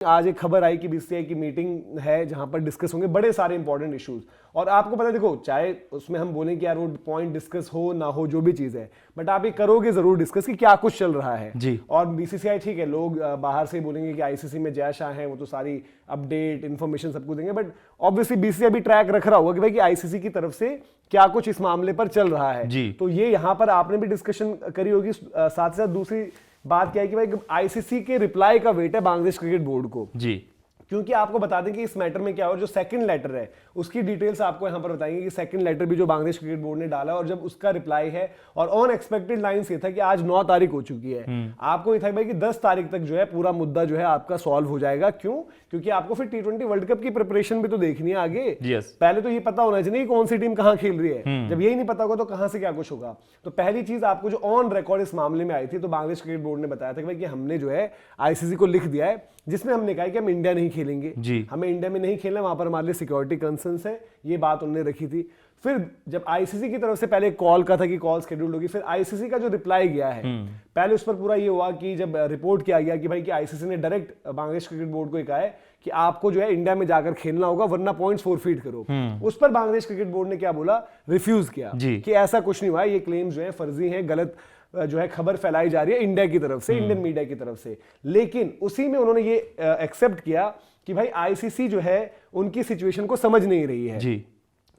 आज एक खबर आई कि बीसीसीआई की मीटिंग है जहां पर डिस्कस होंगे बड़े सारे इंपॉर्टेंट इश्यूज। और आपको पता है, देखो चाहे उसमें हम बोलें कि यार वो पॉइंट डिस्कस हो ना हो जो भी चीज है, बट आप ये करोगे जरूर डिस्कस कि क्या कुछ चल रहा है जी। और बीसीसीआई ठीक है, लोग बाहर से बोलेंगे कि आईसीसी में जय शाह है, वो तो सारी अपडेट इन्फॉर्मेशन सबको देंगे, बट ऑब्वियसली बीसीसीआई भी ट्रैक रख रहा होगा कि भाई कि आईसीसी की तरफ से क्या कुछ इस मामले पर चल रहा है जी। तो ये यहाँ पर आपने भी डिस्कशन करी होगी। साथ ही साथ दूसरी बात क्या है कि भाई आईसीसी के रिप्लाई का वेट है बांग्लादेश क्रिकेट बोर्ड को जी, क्योंकि आपको बता दें कि इस मैटर में क्या हो, जो सेकंड लेटर है उसकी डिटेल्स आपको यहां पर बताएंगे कि सेकंड लेटर भी जो बांग्लादेश क्रिकेट बोर्ड ने डाला और जब उसका रिप्लाई है, और अनएक्सपेक्टेड लाइंस ये था कि आज 9 तारीख हो चुकी है, आपको ये था भाई कि 10 तारीख तक जो है पूरा मुद्दा जो है आपका सॉल्व हो जाएगा। क्यों? क्योंकि आपको फिर T20 वर्ल्ड कप की प्रिपरेशन भी तो देखनी है आगे। पहले तो ये पता होना चाहिए कौन सी टीम कहां खेल रही है। जब यही नहीं पता होगा तो कहां से क्या कुछ होगा। तो पहली चीज आपको जो ऑन रिकॉर्ड इस मामले में आई थी, तो बांग्लादेश क्रिकेट बोर्ड ने बताया था कि हमने जो है आईसीसी को लिख दिया है, जिसमें हमने कहा कि हम इंडिया नहीं खेलेंगे, हमें इंडिया में नहीं खेलना, वहां पर हमारे लिए सिक्योरिटी कंसर्न्स है, ये बात उन्होंने रखी थी। फिर जब आईसीसी की तरफ से पहले कॉल का था कि कॉल शेड्यूल्ड होगी, फिर आईसीसी का जो रिप्लाई गया है, पहले उस पर पूरा ये हुआ कि जब रिपोर्ट किया गया कि भाई कि आईसीसी ने डायरेक्ट बांग्लादेश क्रिकेट बोर्ड को कहा है कि आपको जो है इंडिया में जाकर खेलना होगा वरना पॉइंट्स फोरफीट करो। उस पर बांग्लादेश क्रिकेट बोर्ड ने क्या बोला, रिफ्यूज किया कि ऐसा कुछ नहीं हुआ, ये क्लेम्स जो है फर्जी हैं, गलत जो है खबर फैलाई जा रही है इंडिया की तरफ से, इंडियन मीडिया की तरफ से। लेकिन उसी में उन्होंने ये एक्सेप्ट किया कि भाई आईसीसी जो है उनकी सिचुएशन को समझ नहीं रही है जी।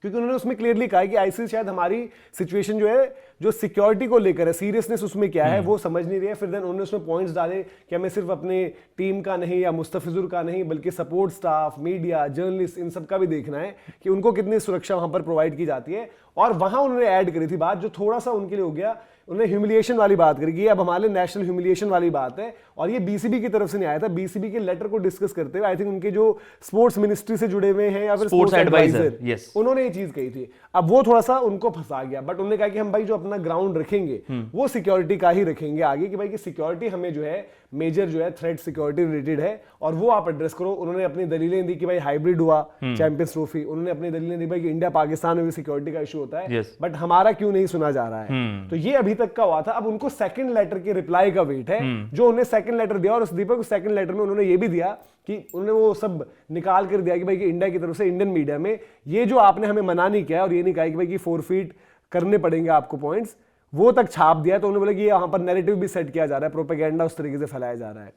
क्योंकि उन्होंने उसमें क्लियरली कहा कि आईसीसी शायद हमारी सिचुएशन जो है, जो सिक्योरिटी को लेकर है, सीरियसनेस उसमें क्या है वो समझ नहीं रही है। फिर देन उन्होंने उसमें पॉइंट्स डाले कि हमें सिर्फ अपने टीम का नहीं या मुस्तफिजुर का नहीं, बल्कि सपोर्ट स्टाफ, मीडिया, जर्नलिस्ट, इन सब का भी देखना है कि उनको कितनी सुरक्षा वहां पर प्रोवाइड की जाती है। और वहां उन्होंने ऐड करी थी बात जो थोड़ा सा उनके लिए हो गया, उन्होंने ह्यूमिलिएशन वाली बात करी कि अब हमारे नेशनल ह्यूमिलिएशन वाली बात है, और ये बीसीबी की तरफ से नहीं आया था। बीसीबी के लेटर को डिस्कस करते हुए आई थिंक उनके जो स्पोर्ट्स मिनिस्ट्री से जुड़े हुए हैं या फिर स्पोर्ट्स एडवाइजर, उन्होंने ये चीज कही थी। अब वो थोड़ा सा उनको फंसा गया, बट उन्होंने कहा कि हम भाई जो अपना ग्राउंड रखेंगे वो सिक्योरिटी का ही रखेंगे आगे, कि भाई की सिक्योरिटी हमें जो है मेजर जो है थ्रेट सिक्योरिटी रिलेटेड है और वो आप एड्रेस करो। उन्होंने अपनी दलीलें दी कि भाई हाइब्रिड हुआ चैंपियंस ट्रॉफी, उन्होंने अपनी दलीलें दी भाई कि इंडिया पाकिस्तान में भी सिक्योरिटी का इशू होता है, बट हमारा क्यों नहीं सुना जा रहा है। तो ये अभी तक का हुआ था। अब उनको सेकंड लेटर के रिप्लाई का वेट है, जो उन्हें सेकंड लेटर दिया, और उस दीपक सेकंड लेटर में उन्होंने ये भी दिया कि उन्होंने वो सब निकाल कर दिया कि भाई कि इंडिया की तरफ से इंडियन मीडिया में ये जो आपने हमें मना नहीं किया और ये नहीं कहा कि भाई कि फोरफीट करने पड़ेंगे आपको पॉइंट्स, वो तक छाप दिया। तो उन्होंने बोला कि यहाँ पर नैरेटिव भी सेट किया जा रहा है, प्रोपेगेंडा उस तरीके से फैलाया जा रहा है।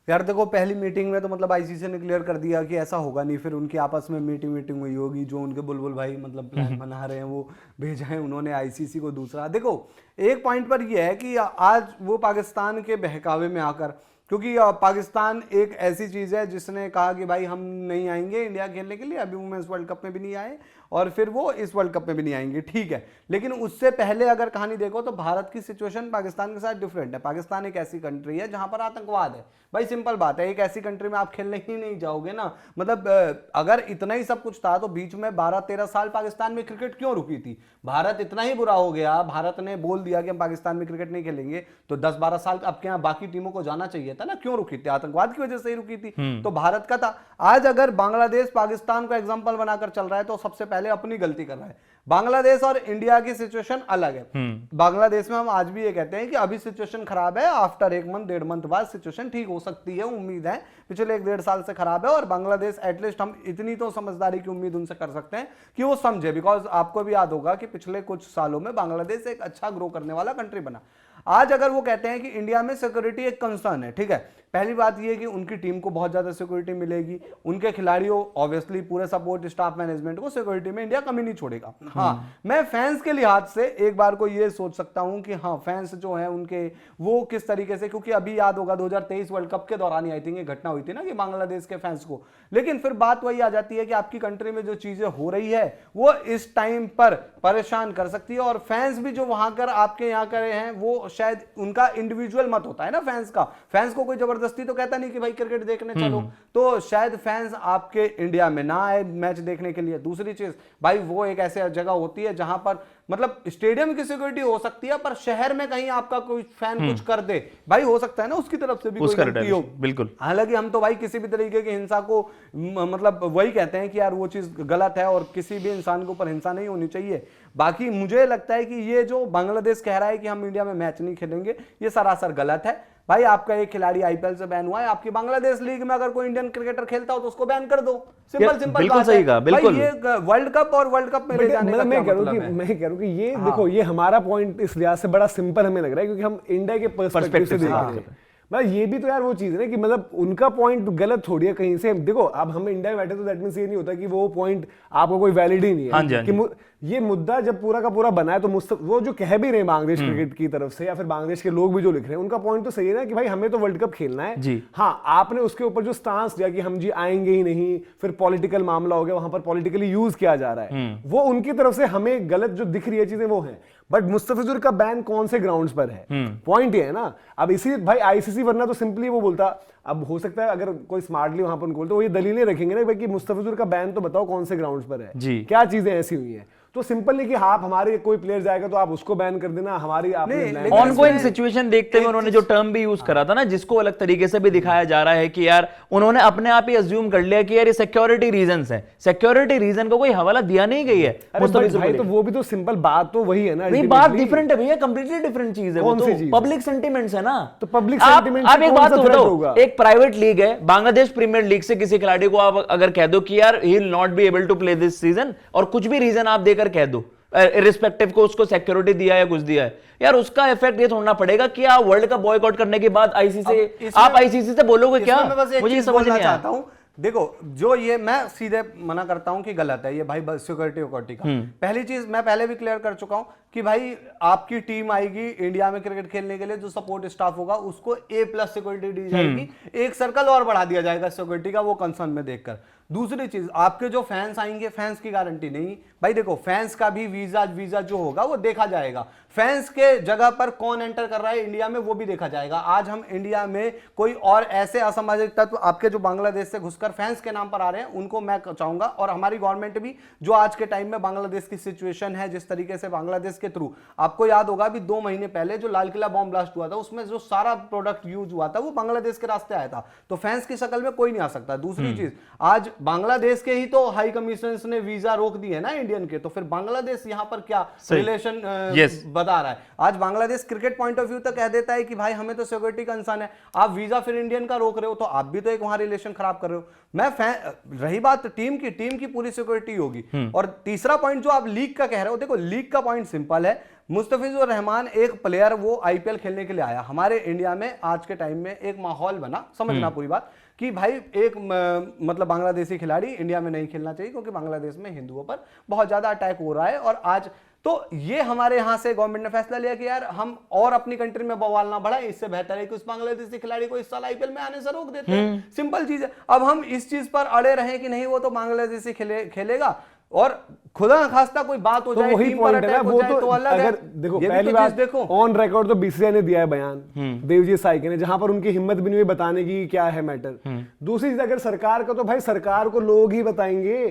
यार देखो, पहली मीटिंग में तो मतलब आईसीसी ने क्लियर कर दिया कि ऐसा होगा नहीं। फिर उनकी आपस में मीटिंग हुई होगी, जो उनके बुलबुल भाई मतलब प्लान बना रहे हैं वो भेजा है उन्होंने आईसीसी को। दूसरा देखो, एक पॉइंट पर ये है कि आज वो पाकिस्तान के बहकावे में आकर, क्योंकि पाकिस्तान एक ऐसी चीज़ है जिसने कहा कि भाई हम नहीं आएंगे इंडिया खेलने के लिए, अभी वुमेन्स वर्ल्ड कप में भी नहीं आए और फिर वो इस वर्ल्ड कप में भी नहीं आएंगे, ठीक है। लेकिन उससे पहले अगर कहानी देखो तो भारत की सिचुएशन पाकिस्तान के साथ डिफरेंट है। पाकिस्तान एक ऐसी कंट्री है जहां पर आतंकवाद है, भाई सिंपल बात है। एक ऐसी कंट्री में आप खेलने ही नहीं जाओगे ना। मतलब अगर इतना ही सब कुछ था तो बीच में 12-13 साल पाकिस्तान में क्रिकेट क्यों रुकी थी? भारत इतना ही बुरा हो गया, भारत ने बोल दिया कि हम पाकिस्तान में क्रिकेट नहीं खेलेंगे, तो 10-12 साल आपके यहाँ बाकी टीमों को जाना चाहिए था ना। क्यों रुकी थी? आतंकवाद की वजह से ही रुकी थी। तो भारत का था। आज अगर बांग्लादेश पाकिस्तान को एग्जाम्पल बनाकर चल रहा है तो सबसे पहले अपनी गलती कर रहा है। बांग्लादेश और इंडिया की सिचुएशन अलग है। बांग्लादेश में हम आज भी ये कहते हैं कि अभी सिचुएशन खराब है, आफ्टर 1 मंथ 1.5 मंथ बाद सिचुएशन ठीक हो सकती है, उम्मीद है। पिछले 1-1.5 साल से खराब है और बांग्लादेश एटलीस्ट हम इतनी तो समझदारी की उम्मीद उनसे कर सकते हैं कि वो समझे। बिकॉज आपको भी याद होगा कि पिछले कुछ सालों में बांग्लादेश एक अच्छा ग्रो करने वाला कंट्री बना। आज अगर वो कहते हैं कि इंडिया में सिक्योरिटी एक कंसर्न है, ठीक है, पहली बात ये है कि उनकी टीम को बहुत ज्यादा सिक्योरिटी मिलेगी, उनके खिलाड़ियों ऑब्वियसली पूरे सपोर्ट स्टाफ मैनेजमेंट को सिक्योरिटी में इंडिया कमी नहीं छोड़ेगा। हाँ, मैं फैंस के लिहाज से एक बार को ये सोच सकता हूं कि हाँ, फैंस जो है उनके वो किस तरीके से, क्योंकि अभी याद होगा 2023 वर्ल्ड कप के दौरान आई थिंक ये घटना हुई थी ना कि बांग्लादेश के फैंस को। लेकिन फिर बात वही आ जाती है कि आपकी कंट्री में जो चीजें हो रही है वो इस टाइम पर परेशान कर सकती है, और फैंस भी जो वहां कर आपके यहाँ करे हैं वो शायद उनका इंडिविजुअल मत होता है ना फैंस का। फैंस को कोई जबरदस्ती तो कहता नहीं कि भाई क्रिकेट देखने चलो, तो शायद फैंस आपके इंडिया में ना आए मैच देखने के लिए। दूसरी चीज भाई, वो एक ऐसी जगह होती है जहां पर मतलब स्टेडियम की सिक्योरिटी हो सकती है, पर शहर में कहीं आपका कोई फैन कुछ कर दे, भाई हो सकता है ना उसकी तरफ से भी कोई गलती हो। बिल्कुल। हालांकि हम तो भाई किसी भी तरीके की हिंसा को मतलब वही कहते हैं कि यार वो चीज गलत है और किसी भी इंसान के ऊपर हिंसा नहीं होनी चाहिए। बाकी मुझे लगता है कि ये जो बांग्लादेश कह रहा है कि हम इंडिया में मैच नहीं खेलेंगे, ये सरासर गलत है। भाई आपका एक खिलाड़ी आईपीएल से बैन हुआ है, आपकी बांग्लादेश लीग में अगर कोई इंडियन क्रिकेटर खेलता हो तो उसको बैन कर दो, सिंपल बिल्कुल सही कहा, बिल्कुल। ये वर्ल्ड कप और वर्ल्ड कप में ले जाने का मैं क्या कह रहा मतलब हूँ है? कि मैं कह रहा हूँ कि ये देखो, ये हमारा पॉइंट इस लिहाज से बड़ा सिंपल हमें लग रहा है क्योंकि हम इंडिया के पर्सपेक्टिव से देख रहे हैं। मतलब ये भी तो यार वो चीज है ना कि मतलब उनका पॉइंट गलत थोड़ी है कहीं से। देखो अब हम इंडिया में बैठे तो दैट मींस ये नहीं होता कि वो पॉइंट आपको कोई वैलिड ही नहीं है। हाँ जी, हाँ कि ये मुद्दा जब पूरा का पूरा बना है तो वो जो कह भी रहे हैं बांग्लादेश क्रिकेट की तरफ से या फिर बांग्लादेश के लोग भी जो लिख रहे हैं, उनका पॉइंट तो सही है ना कि भाई हमें तो वर्ल्ड कप खेलना है जी। हाँ, आपने उसके ऊपर जो स्टांस लिया कि हम जी आएंगे ही नहीं, फिर पॉलिटिकल मामला हो गया, वहां पर पॉलिटिकली यूज किया जा रहा है, वो उनकी तरफ से हमें गलत जो दिख रही है चीजें वो है। बट मुस्तफिजुर का बैन कौन से ग्राउंड्स पर है, पॉइंट ये है ना। अब इसी भाई आईसीसी वरना तो सिंपली वो बोलता, अब हो सकता है अगर कोई स्मार्टली वहां पर उनको बोलते, वो ये दलीलें रखेंगे ना भाई कि मुस्तफिजुर का बैन तो बताओ कौन से ग्राउंड्स पर है, क्या चीजें ऐसी हुई है। तो सिंपल नहीं कि आप हमारे कोई प्लेयर जाएगा तो आप उसको बैन कर देना, हमारी आपने ऑनगोइंग सिचुएशन देखते हुए उन्होंने जो टर्म भी यूज करा था ना, जिसको अलग तरीके से भी दिखाया जा रहा है कि यार उन्होंने अपने आप ही अज्यूम कर लिया कि यार ये सिक्योरिटी रीजंस है। सिक्योरिटी रीजन को कोई हवाला दिया नहीं गई है। भाई तो वो भी तो सिंपल बात तो वही है ना, बात डिफरेंट है भैया, कंप्लीटली डिफरेंट चीज है वो तो, पब्लिक सेंटिमेंट्स है ना। तो पब्लिक सेंटिमेंट आप एक बात तो बताओ, एक प्राइवेट लीग है बांग्लादेश प्रीमियर लीग से किसी खिलाड़ी को आप अगर कह दो कि यार he will not be able to play this season, और कुछ भी रीजन आप देकर कह दो इररिस्पेक्टिव को उसको सिक्योरिटी दिया या कुछ दिया है, यार उसका इफेक्ट ये थोड़ा पड़ेगा कि आप वर्ल्ड कप बॉयकॉट करने के बाद आईसीसी से बोलोगे क्या? मुझे समझ नहीं आता हूं। देखो जो ये मैं सीधे मना करता हूं कि गलत है ये भाई सिक्योरिटी का। पहली चीज मैं पहले भी क्लियर कर चुका हूं कि भाई आपकी टीम आएगी इंडिया में क्रिकेट खेलने के लिए, जो सपोर्ट स्टाफ होगा उसको A+ सिक्योरिटी दी जाएगी, एक सर्कल और बढ़ा दिया जाएगा सिक्योरिटी का, वो कंसर्न में देखकर। दूसरी चीज, आपके जो फैंस आएंगे, फैंस की गारंटी नहीं भाई। देखो फैंस का भी वीजा जो होगा वो देखा जाएगा, फैंस के जगह पर कौन एंटर कर रहा है इंडिया में वो भी देखा जाएगा। आज हम इंडिया में कोई और ऐसे असामाजिक तत्व आपके जो बांग्लादेश से घुसकर फैंस के नाम पर आ रहे हैं उनको मैं चाहूंगा, और हमारी गवर्नमेंट भी जो आज के टाइम में बांग्लादेश की सिचुएशन है, जिस तरीके से बांग्लादेश के थ्रू, आपको याद होगा अभी 2 महीने पहले जो लाल किला बॉम्ब ब्लास्ट हुआ था उसमें जो सारा प्रोडक्ट यूज हुआ था वो बांग्लादेश के रास्ते आया था, तो फैंस की शक्ल में कोई नहीं आ सकता। दूसरी चीज, आज बांग्लादेश के ही तो हाई कमिश्नर ने वीजा रोक दिए ना इंडियन के, तो फिर बांग्लादेश यहां पर क्या रिलेशन बता रहा है? आज Bangladesh cricket point of view तक कह देता है कि भाई हमें तो सिक्योरिटी कंसर्न है, आप वीजा फिर इंडियन का रोक रहे हो, तो आप भी तो एक वहां रिलेशन खराब कर रहे हो। रही बात टीम की पूरी सिक्योरिटी होगी। और तीसरा पॉइंट जो आप लीग का कह रहे हो, देखो लीग का पॉइंट सिंपल है, मुस्तफिजुर रहमान एक प्लेयर वो आईपीएल खेलने के लिए आया, हमारे इंडिया में आज के टाइम में एक माहौल बना, समझना पूरी बात, कि भाई एक मतलब बांग्लादेशी खिलाड़ी इंडिया में नहीं खेलना चाहिए क्योंकि बांग्लादेश में हिंदुओं पर बहुत ज्यादा अटैक हो रहा है। और आज तो ये हमारे यहां से गवर्नमेंट ने फैसला लिया कि यार हम और अपनी कंट्री में बवाल ना बढ़ाएं, इससे बेहतर है कि उस बांग्लादेशी खिलाड़ी को इस साल आईपीएल में आने से रोक देते हैं। सिंपल चीज है। अब हम इस चीज पर अड़े रहे कि नहीं वो तो बांग्लादेशी खेलेगा, और खुदा न खास्ता कोई बात हो जाए, तो वही टीम पर अटैक हो जाए तो अलग है। अगर देखो पहली बात देखो ऑन रिकॉर्ड तो बीसीसीआई ने दिया है बयान, देवजीत साइके ने, जहां पर उनकी हिम्मत भी नहीं हुई बताने की क्या है मैटर। दूसरी चीज अगर सरकार का, तो भाई सरकार को लोग ही बताएंगे,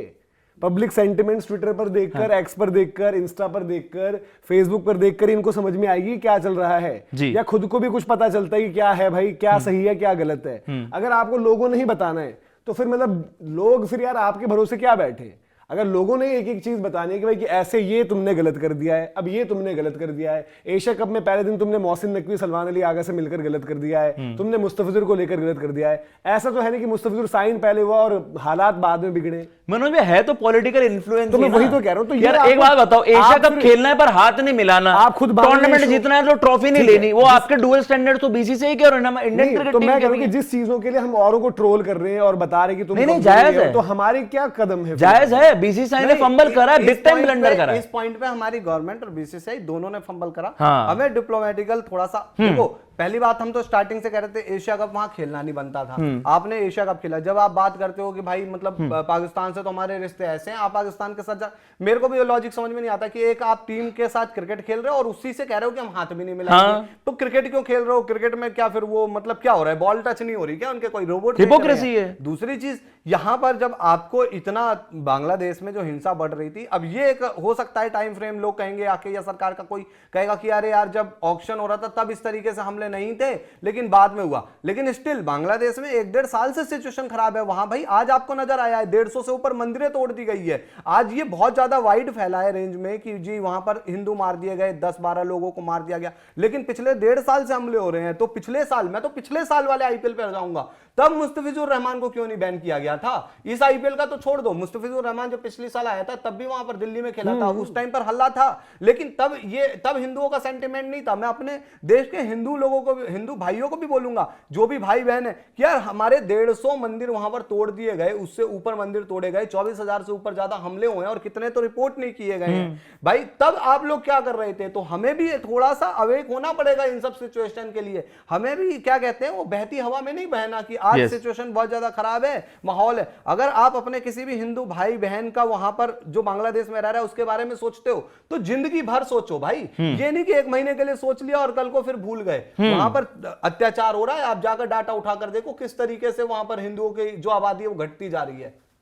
पब्लिक सेंटिमेंट्स ट्विटर पर देखकर, एक्स पर देखकर, इंस्टा पर देखकर, फेसबुक पर देखकर इनको समझ में आएगी क्या चल रहा है, या खुद को भी कुछ पता चलता है कि क्या है भाई, क्या सही है क्या गलत है। अगर आपको लोगों ने ही बताना है तो फिर मतलब लोग फिर यार आपके भरोसे क्या बैठे? अगर लोगों ने एक एक चीज बतानी है कि भाई कि ऐसे ये तुमने गलत कर दिया है, अब ये तुमने गलत कर दिया है, एशिया कप में पहले दिन तुमने मोहसिन नकवी सलमान अली आगा से मिलकर गलत कर दिया है, तुमने मुस्तफिजुर को लेकर गलत कर दिया है। ऐसा तो है नहीं कि मुस्तफिजुर साइन पहले हुआ और हालात बाद में बिगड़े। मनोज भाई है तो पॉलिटिकल इन्फ्लुएंस, तो मैं वही तो कह रहा हूं। तो यार एक बात बताओ, एशिया कप खेलना है पर हाथ नहीं मिलाना, आप खुद टूर्नामेंट जीतना है तो ट्रॉफी नहीं लेनी, वो आपके डुअल स्टैंडर्ड तो बीसीसीआई के और इंडियन क्रिकेट तो मैं कह रहा हूं कि जिस चीजों के लिए हम औरों को ट्रोल कर रहे हैं और बता रहे हैं कि तुम नहीं जायज है, तो हमारी क्या कदम है? जायज है। बीसीसीआई ने फंबल करा, बिग टाइम ब्लंडर करा। इस पॉइंट पे हमारी गवर्नमेंट और बीसीसीआई दोनों ने फंबल करा। हाँ। हमें डिप्लोमेटिकल थोड़ा सा, देखो पहली बात हम तो स्टार्टिंग से कह रहे थे एशिया कप वहां खेलना नहीं बनता था, आपने एशिया कप खेला। जब आप बात करते हो कि भाई मतलब पाकिस्तान से तो हमारे रिश्ते ऐसे हैं, आप पाकिस्तान के साथ मेरे को भी ये लॉजिक समझ में नहीं आता कि एक आप टीम के साथ क्रिकेट खेल रहे हो और उसी से कह रहे हो कि हम हाथ भी नहीं मिलाएंगे। हाँ। तो क्रिकेट क्यों खेल रहे हो? क्रिकेट में क्या फिर वो मतलब क्या हो रहा है, बॉल टच नहीं हो रही क्या उनके, कोई रोबोट? हिपोक्रेसी है। दूसरी चीज, यहां पर जब आपको इतना बांग्लादेश में जो हिंसा बढ़ रही थी, अब ये एक हो सकता है टाइम फ्रेम लोग कहेंगे आके, या सरकार का कोई कहेगा कि अरे यार जब ऑक्शन हो रहा था तब इस तरीके से हमले हमले नहीं थे, लेकिन बाद में हुआ। लेकिन स्टिल बांग्लादेश में 1-1.5 साल से सिचुएशन खराब है वहां भाई। आज आपको नजर आया है 150 से ऊपर मंदिरें तोड़ दी गई है। आज ये बहुत ज्यादा वाइड फैला है रेंज में कि जी वहां पर हिंदू मार दिए गए, 10-12 लोगों को मार दिया गया। लेकिन पिछले 1.5 साल से हमले हो रहे हैं, तो पिछले साल, मैं तो पिछले साल वाले आईपीएल पे जाऊंगा, तब मुस्तफिजुर रहमान को क्यों नहीं बैन किया गया था? इस आईपीएल का तो छोड़ दो, मुस्तफिजुर रहमान जब पिछले साल आया था तब भी वहां पर दिल्ली में खेला था, उस टाइम पर हल्ला था, लेकिन तब हिंदुओं का सेंटिमेंट नहीं था। मैं अपने देश के हिंदू लोगों को, हिंदू भाइयों को भी बोलूंगा, जो भी भाई बहन है, कि यार हमारे 150 मंदिर वहां पर तोड़ दिए गए, उससे ऊपर मंदिर तोड़े गए, 24,000 से ऊपर ज्यादा हमले हुए हैं और कितने तो रिपोर्ट नहीं किए गए हैं भाई। तब आप लोग क्या कर रहे थे? तो हमें भी थोड़ा सा अवेक होना पड़ेगा इन सब सिचुएशन के लिए। हमें भी क्या कहते हैं, वो बहती हवा में नहीं बहना कि आज सिचुएशन बहुत ज्यादा खराब है, माहौल है। अगर आप अपने किसी भी हिंदू भाई बहन का वहां पर जो बांग्लादेश में रह रहा है उसके बारे में सोचते हो तो जिंदगी भर सोचो भाई। ये नहीं कि 1 महीने के लिए सोच लिया और कल को फिर भूल गए। वहां पर अत्याचार हो रहा है, आप जाकर डाटा उठाकर देखो किस तरीके से वहां पर हिंदुओं की जो आबादी है वो घटती जा रही है।